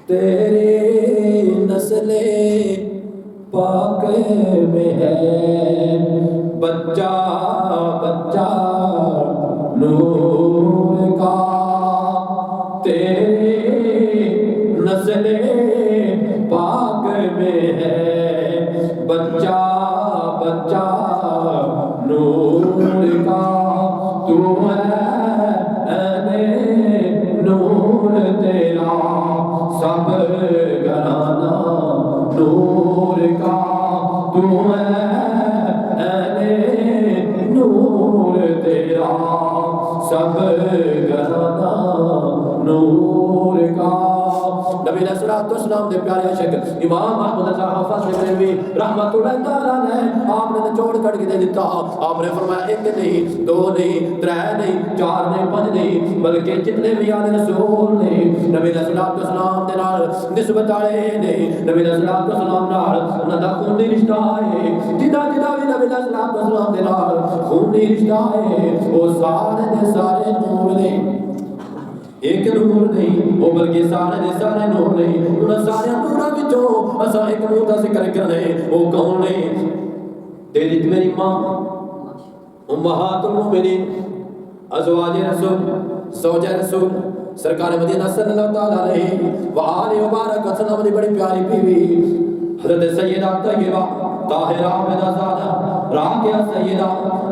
تیری نسل پاک میں ہے بچہ بچہ نور کا، تیری نسل پاک میں ہے بچہ بچہ نور کا، تو ہے نور تیرا سب گھرانہ نور کا، تو ہے نور تیرا سب گھرانہ نور کا۔ نبی علیہ السلام دے پیارے عاشق امام احمد رضا حافظ بریلوی رحمت اللہ تعالیٰ نے آپ نے نچوڑ کر کے دے دیتا، آپ نے فرمایا ایک نہیں، دو نہیں، ترے نہیں، چار نہیں، پنج نہیں، بلکہ جتنے بھی آل رسول نے نبی علیہ السلام دے نال نسبت آئے نے، نبی علیہ السلام نال انہاں دا خونی رشتہ ہے، جدا جدا بھی نبی علیہ السلام دے نال خونی رشتہ ہے، وہ سارے دے سارے نور نے، ایک نور نہیں وہ بلکہ سارے دے سارے نور نہیں، انہاں سارے نوراں وچوں اساں ایک نور دا ذکر کرنے، وہ کون نے؟ تیری میری ماں امہات المومنین ازواج رسول زوجہ رسول سرکار مدینہ صلی اللہ تعالیٰ علیہ وآلہ وبارک وسلم دی بڑی پیاری بیوی حضرت سیدہ طیبہ طاہرہ عابدہ زادہ راقیہ سیدہ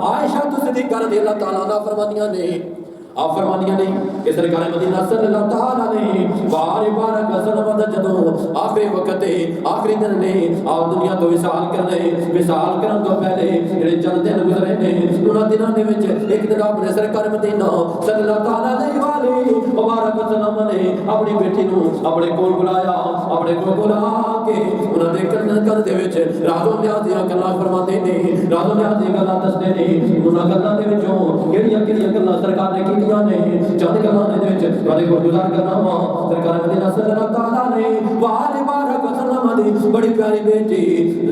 عائشہ صدیقہ رضی اللہ تعالیٰ عنہ فرمانیاں نے، آپ فرمانیاں نہیں کہ سرکار مدینہ صلی اللہ تعالیٰ نے بار بارک وسلم جدوں آخری وقت آخری دن نے آپ دنیا تو وصال کرن تو پہلے جڑے چند دن گزرے نے انہاں دناں دے وچ ایک دن اپنے سرکار مدینہ صلی اللہ تعالیٰ علیہ وآلہ وبارک وسلم نے اپنی بیٹی نو اپنے کول بلایا، اپنے کول بلا کے انہاں دے کن دے وچ راز و نیاز دیاں گلاں فرماندے نے، راز و نیاز دیاں گلاں دسدے نے، انہاں گلاں دے وچوں کیڑیاں گلاں سرکار نے چند کلانے دے وچ تواڈے کول گزار کرنا وا سرکار مدینہ صلی اللہ تعالیٰ علیہ وآلہ بارک وسلم دی بڑی پیاری بیٹی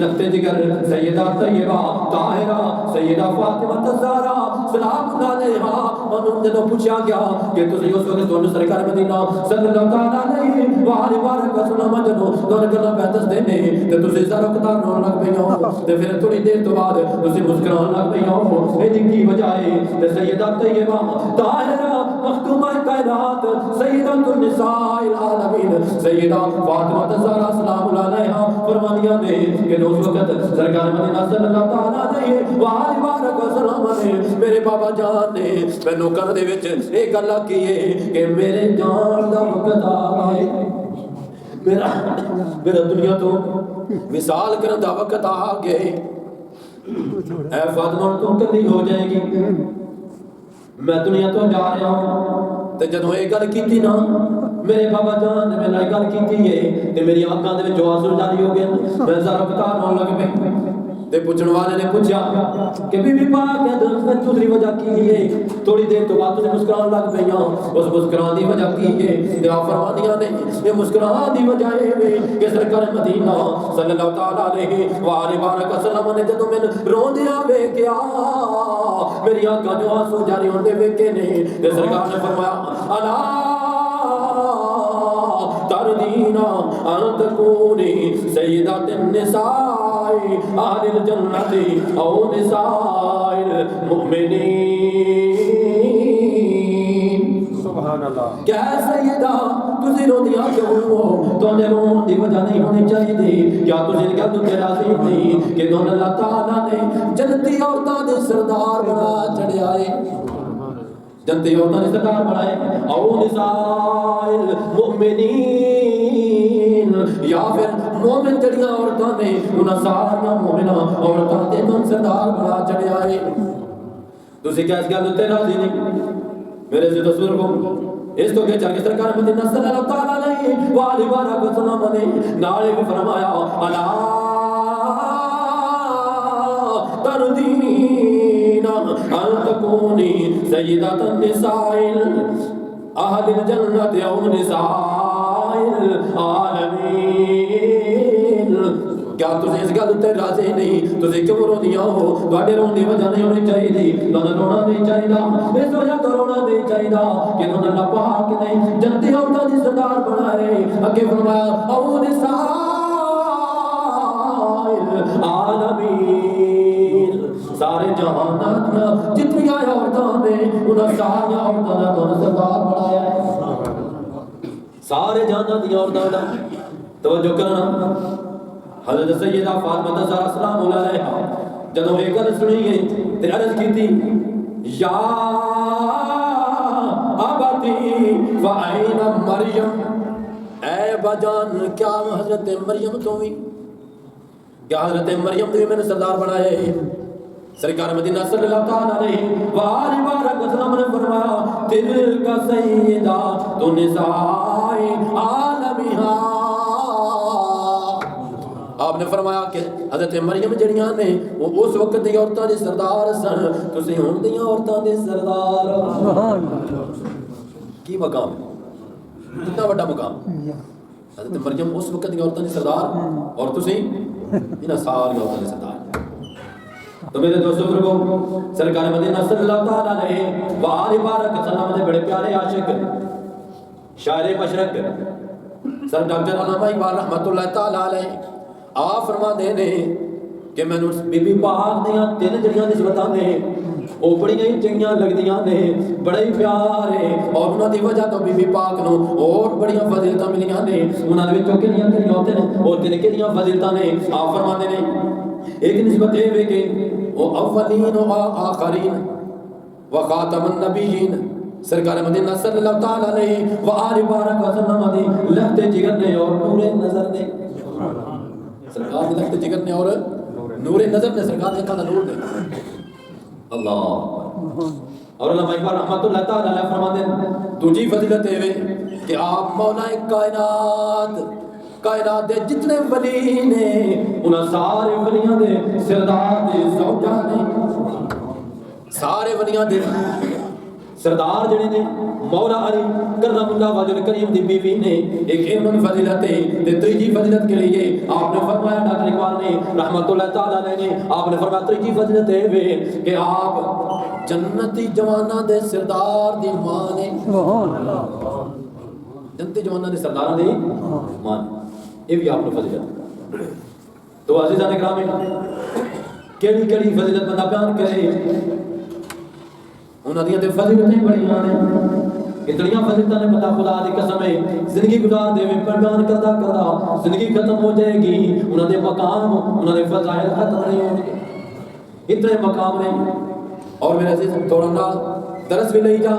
رخت جگر سیدہ طیبہ طاہرہ سیدہ فاطمہ الزہرا سلام علیہا، انہوں نے پوچھا گیا کہ تسی اس وقت تانوں سرکار مدینہ صلی اللہ تعالیٰ علیہ وآلہ بارک وسلم جدوں دون گلاں پہ دسدے نے تے تسی سارا قطار رون لگ پئی ہو تے پھر تھوڑی دیر تو بعد تسی مسکران لگ پئی ہو، اے کی وجہ ہے؟ تے سیدہ طیبہ طاہرہ مختومہ کائنات سیدہ النساء العالمین سیدہ فاطمہ الزہرا سلام علیہا فرمانیاں نے کہ اس وقت سرکار مدینہ صلی اللہ تعالیٰ علیہ وآلہ بارک وسلم نے میرے بابا جان نے مینوں کن دے وچ ایک گل کی ہے کہ میرے جان دا وقت آ گیا، میرا دنیا تو وصال کرن دا وقت آ گیا، اے فاطمہ تو کلی ہو جائے گی، میں دنیا تو جا رہا ہوں۔ تے جدوں یہ گل کیتی نا میرے بابا جان نے میرے گل کیتی ہے تے میری آنکھاں دے وچ آنسو جاری ہو گئے، میں ذرا بتا رہا لگ پے تے پوچھن والے نے پوچھا کہ بی بی پاک دوسری وجہ کی ہے؟ تھوڑی دیر تو بعد تجھے مسکران لگ پئیاں، اس مسکران دی وجہ کی ہے؟ تے آپ فرمانیاں نے یہ مسکران دی وجہ ہے کہ سرکار مدینہ صلی اللہ تعالیٰ علیہ وآلہ بارک وسلم نے جدوں میں روندیاں ویکھیا میری آنکھاں جو آنسو جاری ہوندے ویکھے نے تے سرکار نے فرمایا الا تردینا ان تکونی سیدات النساء اہل الجنت او نساء المؤمنین۔ سبحان اللہ، کیا سیدہ تسی روندیاں کیوں ہو؟ تو نے رون دی وجہ نہیں ہونی چاہیے تھی، کیا تسی کیا تو راضی نہیں کہ دون اللہ تعالیٰ نے جنتی عورتاں دے سردار بنا چڑھیا ہے، جنتی عورتاں دے سردار بنائے او نساء المؤمنین، یا پھر مومن جڑیاں عورتاں نے انہاں ساریاں مومنہ عورتاں دے سردار بنا چڑھیا ہے۔ تسی کیا اس گل تے راضی نہیں؟ میرے سے تصور کو اس تو کہ چاہے سرکار مدینہ صلی اللہ تعالیٰ علیہ وآلہ بارک وسلم نے نالے بھی فرمایا الا تردین ان تکونی سیدات النساء اہل الجنت او نساء العالمین۔ کیا تسی اس گل تے راضی نہیں؟ تسی کیوں روندیاں ہو؟ تواڈے رون دی وجہ نہیں ہونی چاہیے، تانوں رونا نہیں چاہیے، اس وجہ تو رونا نہیں چاہیے کہ تانوں اللہ پاک نے جنتی عورتاں دی سردار بنائے۔ اگے فرمایا او نساء العالمین، سارے جہانات دیا جتنی عورتاں نے انہاں ساری عورتاں نے تانوں سردار بنایا ہے، سارے جہانات دی عورتاں دا توجہ کرنا۔ حضرت سیدہ فاطمہ زہرا سلام اللہ علیہا جدوں یہ گل سنی گئی تے عرض کیتی یا ابتی وَأَيْنَ مریم، اے باجان کیا حضرت مریم تو بھی، کیا حضرت مریم تو بھی میں نے سردار بنائے؟ سرکار مدینہ صلی اللہ تعالیٰ علیہ وآلہ بارک وسلم نے فرمایا تلک سیدہ تو نساء عالمیہا۔ آپ نے فرمایا کہ حضرت مریم جڑیاں نے وہ اس وقت دی عورتاں دے سردار سن، تسی ہن دی عورتاں دے سردار۔ کی مقام ہے، کتنا بڑا مقام۔ حضرت مریم اس وقت دی عورتاں دے سردار اور تسی انہاں ساری عورتاں دے سردار۔ تو میرے دوستو بزرگو، سرکار مدینہ صلی اللہ تعالیٰ علیہ وآلہ بارک وسلم دے بڑے پیارے عاشق شاعر مشرق سر ڈاکٹر علامہ اقبال رحمۃ اللہ تعالیٰ علیہ آپ فرما دے نے کہ میں نے بی بی پاک دیاں تین جڑیاں نسبتاں نے وہ بڑی ہی چنگیاں لگدیاں نے، بڑے ہی پیارے، اور انہاں دی وجہ تو بی بی پاک نو اور بڑیاں فضیلتاں ملیاں نے۔ انہاں دے وچوں کہڑیاں ہوندے نے اور کہڑیاں فضیلتاں نے آپ فرما دے نے۔ ایک نسبت یہ ہے کہ وہ اولین و آخرین و خاتم النبیین، سرکار مدینہ صلی اللہ تعالیٰ علیہ وآلہ بارک وسلم دی لخت جگر نے اور نور نظر نے، سرکار دی لخت جگر نے اور نور نظر نے، سرکار دی اکھاں دا نور نے۔ اللہ اور علامہ اقبال رحمۃ اللہ تعالیٰ علیہ فرماتے ہیں دوجی فضیلت ہے کہ آپ مولا کائنات دے جتنے ولی نے انہاں سارے ولیاں دے سردار دے زوجہ نے، سارے ولیاں دے سردار جڑے نے مولا علی کرم اللہ وجہ کریم دی بیوی نے۔ ایک اہم فضیلت ہے تے تیجی فضیلت کے لیے آپ نے فرمایا ڈاکٹر اقبال نے رحمۃ اللہ تعالیٰ علیہ نے آپ نے فرمایا تیجی فضیلت ہے کہ آپ جنتی جواناں دے سردار دی ماں نے، جنتی جواناں دے سرداراں دی ماں نے، یہ بھی آپ نے فضیلت۔ تو عزیزان اکرام کیڑی کیڑی فضیلت بندہ بیان کرے، انہاں دیاں تے فضیلتیں بڑیاں نے، اتنیاں فضیلتاں نے بندہ خدا دی قسم ہے زندگی گزار دے پر بیان کردا کردا زندگی ختم ہو جائے گی، انہاں دے مقام انہاں دے فضائل ختم نہیں ہوں گے، اتنے مقام نے۔ اور میرے عزیز تھوڑا نا درس بھی لئی جا